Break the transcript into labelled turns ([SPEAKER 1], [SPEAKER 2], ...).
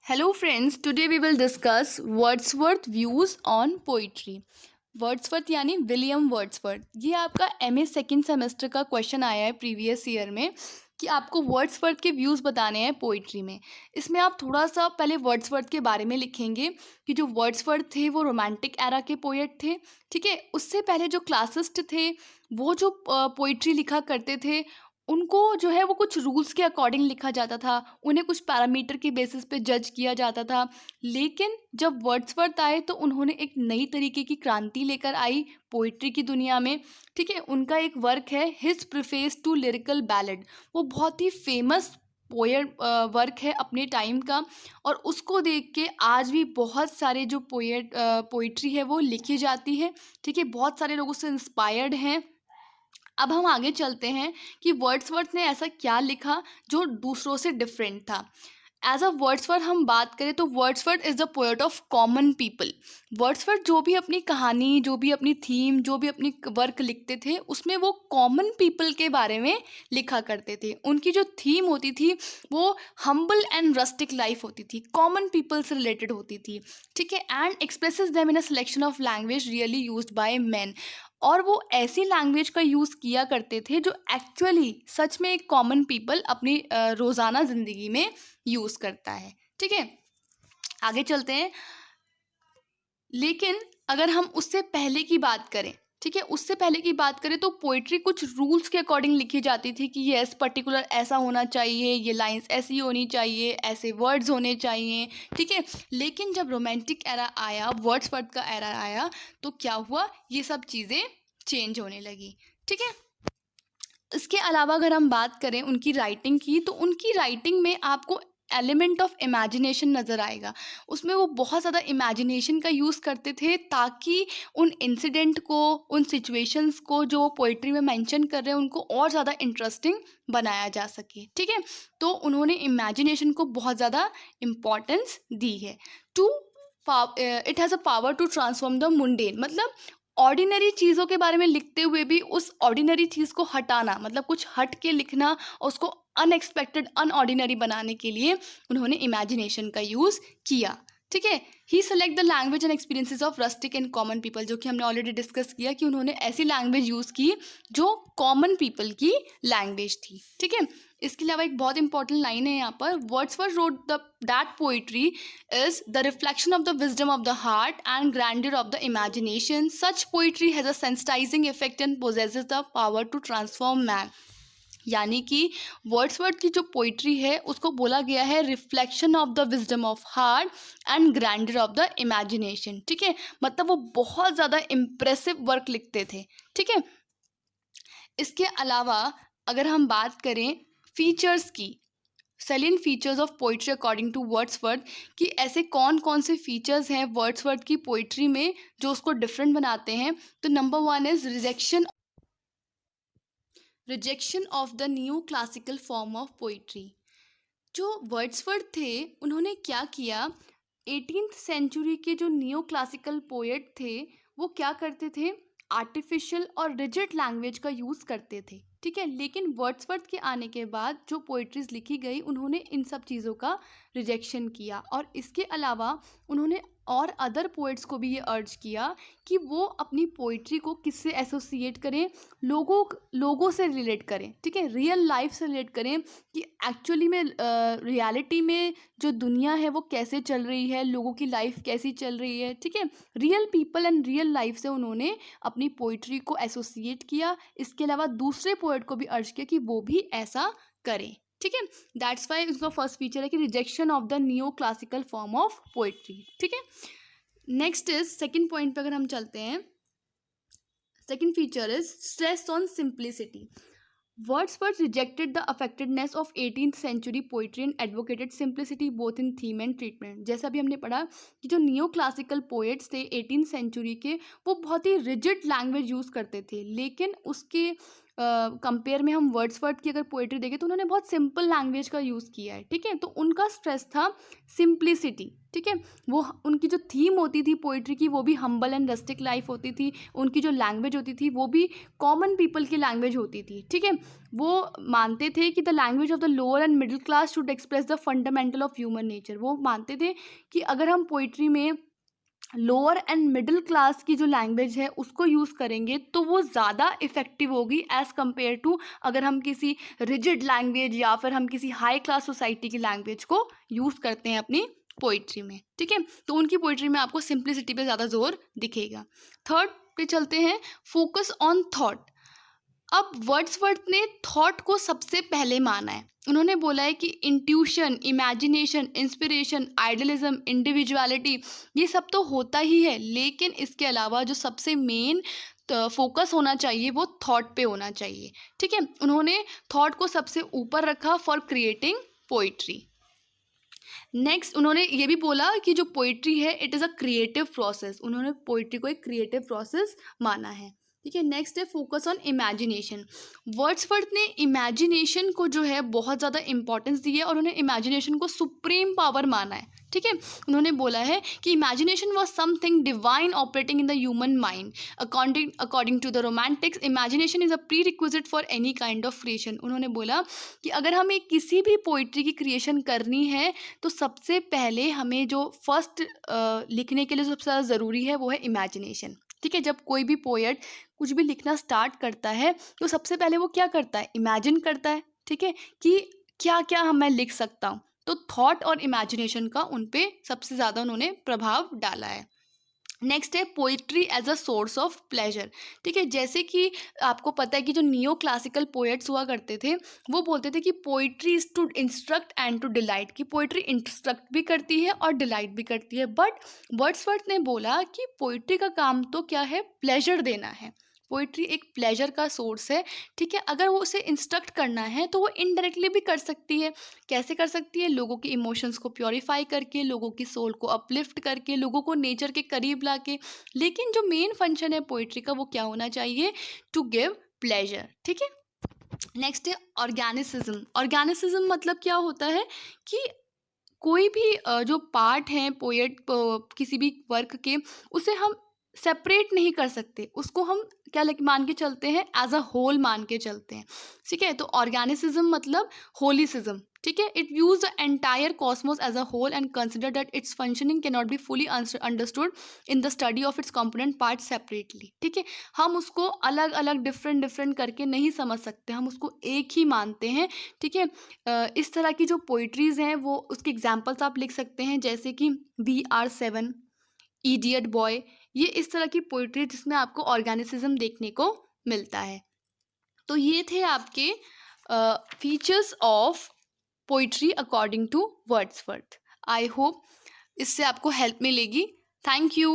[SPEAKER 1] Hello friends, today we will discuss Wordsworth views on poetry. Wordsworth यानी William Wordsworth. ये आपका MA second semester का question आया है प्रीवियस ईयर में कि आपको वर्ड्सवर्थ के व्यूज़ बताने हैं पोइट्री में। इसमें आप थोड़ा सा पहले वर्ड्सवर्थ के बारे में लिखेंगे कि जो वर्ड्सवर्थ थे वो रोमांटिक एरा के पोएट थे, ठीक है। उससे पहले जो क्लासिस्ट थे वो जो पोइट्री लिखा करते थे उनको जो है वो कुछ रूल्स के अकॉर्डिंग लिखा जाता था, उन्हें कुछ पैरामीटर के बेसिस पे जज किया जाता था। लेकिन जब वर्ड्सवर्थ आए तो उन्होंने एक नई तरीके की क्रांति लेकर आई पोइट्री की दुनिया में, ठीक है। उनका एक वर्क है his preface to lyrical ballad, वो बहुत ही फेमस पोएट वर्क है अपने टाइम का। और उसको देख के आज भी बहुत सारे जो पोइट्री है वो लिखी जाती है, ठीक है। बहुत सारे लोग उससे इंस्पायर्ड हैं। अब हम आगे चलते हैं कि वर्ड्सवर्थ ने ऐसा क्या लिखा जो दूसरों से डिफरेंट था। एज अ वर्ड्सवर्थ हम बात करें तो Wordsworth is the poet of common people. Wordsworth जो भी अपनी कहानी, जो भी अपनी थीम, जो भी अपनी वर्क लिखते थे उसमें वो कॉमन पीपल के बारे में लिखा करते थे। उनकी जो थीम होती थी वो हम्बल एंड रस्टिक लाइफ होती थी, कॉमन पीपल से रिलेटेड होती थी, ठीक है। And expresses them in a selection of language really used by man. और वो ऐसी लैंग्वेज का यूज़ किया करते थे जो एक्चुअली सच में एक कॉमन पीपल अपनी रोज़ाना ज़िंदगी में यूज़ करता है, ठीक है। आगे चलते हैं। लेकिन अगर हम उससे पहले की बात करें, ठीक है, उससे पहले की बात करें तो पोइट्री कुछ रूल्स के अकॉर्डिंग लिखी जाती थी कि यस पर्टिकुलर ऐसा होना चाहिए, ये लाइंस ऐसी होनी चाहिए, ऐसे वर्ड्स होने चाहिए, ठीक है। लेकिन जब रोमांटिक एरा आया, वर्ड्सवर्थ का एरा आया, तो क्या हुआ, ये सब चीज़ें चेंज होने लगी, ठीक है। इसके अलावा अगर हम बात करें उनकी राइटिंग की तो उनकी राइटिंग में आपको एलिमेंट ऑफ इमेजिनेशन नज़र आएगा। उसमें वो बहुत ज़्यादा इमेजिनेशन का यूज़ करते थे ताकि उन इंसिडेंट को, उन सिचुएशंस को जो पोइट्री में मेंशन कर रहे हैं उनको और ज़्यादा इंटरेस्टिंग बनाया जा सके, ठीक है। तो उन्होंने इमेजिनेशन को बहुत ज़्यादा इम्पॉर्टेंस दी है। To it has a power to transform the mundane, मतलब ऑर्डिनरी चीज़ों के बारे में लिखते हुए भी उस ऑर्डिनरी चीज़ को हटाना, मतलब कुछ हट के लिखना और उसको अनएक्सपेक्टेड अनऑर्डिनरी बनाने के लिए उन्होंने इमेजिनेशन का यूज़ किया, ठीक है। He select the language and experiences of rustic and common people, जो कि हमने ऑलरेडी डिस्कस किया कि उन्होंने ऐसी लैंग्वेज यूज़ की जो कॉमन पीपल की लैंग्वेज थी, ठीक है। इसके अलावा एक बहुत इंपॉर्टेंट लाइन है यहाँ पर, Wordsworth wrote the that poetry is the reflection of the wisdom of the heart and grandeur of the imagination. Such poetry has a sensitizing effect and possesses the power to transform man. यानी कि Wordsworth की जो poetry है उसको बोला गया है reflection of the wisdom of heart and grandeur of the imagination, ठीक है। मतलब वो बहुत ज़्यादा इम्प्रेसिव वर्क लिखते थे, ठीक है। इसके अलावा अगर हम बात करें फीचर्स की, salient features of poetry according to Wordsworth, कि ऐसे कौन कौन से फीचर्स हैं वर्ड्सवर्थ की पोइट्री में जो उसको डिफरेंट बनाते हैं। तो number one is rejection of the new classical form of poetry. जो वर्ड्सवर्थ थे उन्होंने क्या किया, 18th सेंचुरी के जो न्यू क्लासिकल पोएट थे वो क्या करते थे, आर्टिफिशियल और रिजिड लैंग्वेज का यूज़ करते थे, ठीक है। लेकिन वर्ड्सवर्थ के आने के बाद जो पोइट्रीज लिखी गई उन्होंने इन सब चीज़ों का रिजेक्शन किया। और इसके अलावा उन्होंने और अदर पोइट्स को भी ये अर्ज किया कि वो अपनी पोइट्री को किससे एसोसिएट करें, लोगों से रिलेट करें, ठीक है, रियल लाइफ से रिलेट करें कि एक्चुअली में रियलिटी में जो दुनिया है वो कैसे चल रही है, लोगों की लाइफ कैसी चल रही है, ठीक है। Real people and real life से उन्होंने अपनी पोइट्री को एसोसिएट किया। इसके अलावा दूसरे पोएट को भी अर्ज किया कि वो भी ऐसा करें, ठीक है। दैट्स वाई उसका फर्स्ट फीचर है कि rejection of the new classical form of poetry, ठीक है। नेक्स्ट इज सेकेंड पॉइंट पे अगर हम चलते हैं, second feature is stress on simplicity. Wordsworth rejected the affectedness of 18th century poetry and advocated simplicity both in theme and treatment. जैसा भी हमने पढ़ा कि जो नियो क्लासिकल पोएट्स थे 18th सेंचुरी के वो बहुत ही रिजिड लैंग्वेज यूज़ करते थे, लेकिन उसके कंपेयर में हम वर्ड्सवर्थ की अगर पोइट्री देखें तो उन्होंने बहुत सिंपल लैंग्वेज का यूज़ किया है, ठीक है। तो उनका स्ट्रेस था सिंप्लिसिटी, ठीक है। वो उनकी जो थीम होती थी पोइट्री की वो भी हम्बल एंड रस्टिक लाइफ होती थी। उनकी जो लैंग्वेज होती थी वो भी कॉमन पीपल की लैंग्वेज होती थी, ठीक है। वो मानते थे कि the language of the lower and middle class should express the fundamental of human nature. वो मानते थे कि अगर हम पोइट्री में लोअर एंड मिडिल क्लास की जो लैंग्वेज है उसको यूज़ करेंगे तो वो ज़्यादा इफ़ेक्टिव होगी एज़ कम्पेयर टू अगर हम किसी रिजिड लैंग्वेज या फिर हम किसी हाई क्लास सोसाइटी की लैंग्वेज को यूज़ करते हैं अपनी पोइट्री में, ठीक है। तो उनकी पोइट्री में आपको सिंप्लिसिटी पे ज़्यादा जोर दिखेगा। थर्ड पे चलते हैं, फोकस ऑन थॉट। अब वर्ड्सवर्थ ने थॉट को सबसे पहले माना है। उन्होंने बोला है कि intuition, imagination, inspiration, idealism, individuality ये सब तो होता ही है, लेकिन इसके अलावा जो सबसे मेन फोकस होना चाहिए वो थॉट पे होना चाहिए, ठीक है। उन्होंने थॉट को सबसे ऊपर रखा फॉर क्रिएटिंग पोइट्री। नेक्स्ट उन्होंने ये भी बोला कि जो पोइट्री है it is a creative process. उन्होंने पोइट्री को एक क्रिएटिव प्रोसेस माना है, ठीक है। नेक्स्ट है फोकस ऑन इमेजिनेशन। वर्ड्सवर्थ ने इमेजिनेशन को जो है बहुत ज़्यादा इंपॉर्टेंस दी है और उन्होंने इमेजिनेशन को सुप्रीम पावर माना है, ठीक है। उन्होंने बोला है कि imagination was something divine operating in the human mind. According to the Romantics imagination is a prerequisite for any kind of creation. उन्होंने बोला कि अगर हमें किसी भी पोइट्री की क्रिएशन करनी है तो सबसे पहले हमें जो फर्स्ट लिखने के लिए सबसे ज़्यादा ज़रूरी है वो है इमेजिनेशन, ठीक है। जब कोई भी पोएट कुछ भी लिखना स्टार्ट करता है तो सबसे पहले वो क्या करता है, इमेजिन करता है, ठीक है, कि क्या क्या मैं लिख सकता हूँ। तो थॉट और इमेजिनेशन का उन पे सबसे ज़्यादा उन्होंने प्रभाव डाला है। नेक्स्ट है poetry as a source of pleasure, ठीक है। जैसे कि आपको पता है कि जो नियो क्लासिकल पोएट्स हुआ करते थे वो बोलते थे कि poetry is to instruct and to delight, कि पोइट्री इंस्ट्रक्ट भी करती है और डिलाइट भी करती है। बट वर्ड्सवर्थ ने बोला कि पोइट्री का काम तो क्या है, प्लेजर देना है। पोइट्री एक प्लेजर का सोर्स है, ठीक है। अगर वो उसे इंस्ट्रक्ट करना है तो वो इनडायरेक्टली भी कर सकती है। कैसे कर सकती है, लोगों के इमोशंस को प्योरीफाई करके, लोगों की सोल को अपलिफ्ट करके, लोगों को नेचर के करीब लाके। लेकिन जो मेन फंक्शन है पोइट्री का वो क्या होना चाहिए, टू गिव प्लेजर, ठीक है। नेक्स्ट है ऑर्गेनिसिज्म। ऑर्गेनिसिज्म मतलब क्या होता है कि कोई भी जो पार्ट हैं पोएट किसी भी वर्क के उसे हम सेपरेट नहीं कर सकते, उसको हम क्या मान के चलते हैं, एज अ होल मान के चलते हैं, ठीक है। तो ऑर्गेनिसिज्म मतलब होलिसिज्म, ठीक है। It views the entire cosmos as a whole and consider that its functioning can not be fully understood in the study of its component part separately, ठीक है। हम उसको अलग अलग डिफरेंट डिफरेंट करके नहीं समझ सकते, हम उसको एक ही मानते हैं, ठीक है। इस तरह की जो पोइट्रीज़ हैं वो उसके एग्जाम्पल्स आप लिख सकते हैं, जैसे कि VR7, इडियट बॉय। ये इस तरह की पोइट्री जिसमें आपको ऑर्गेनिसिज्म देखने को मिलता है। तो ये थे आपके features of poetry according to Wordsworth. I hope इससे आपको हेल्प मिलेगी। Thank you.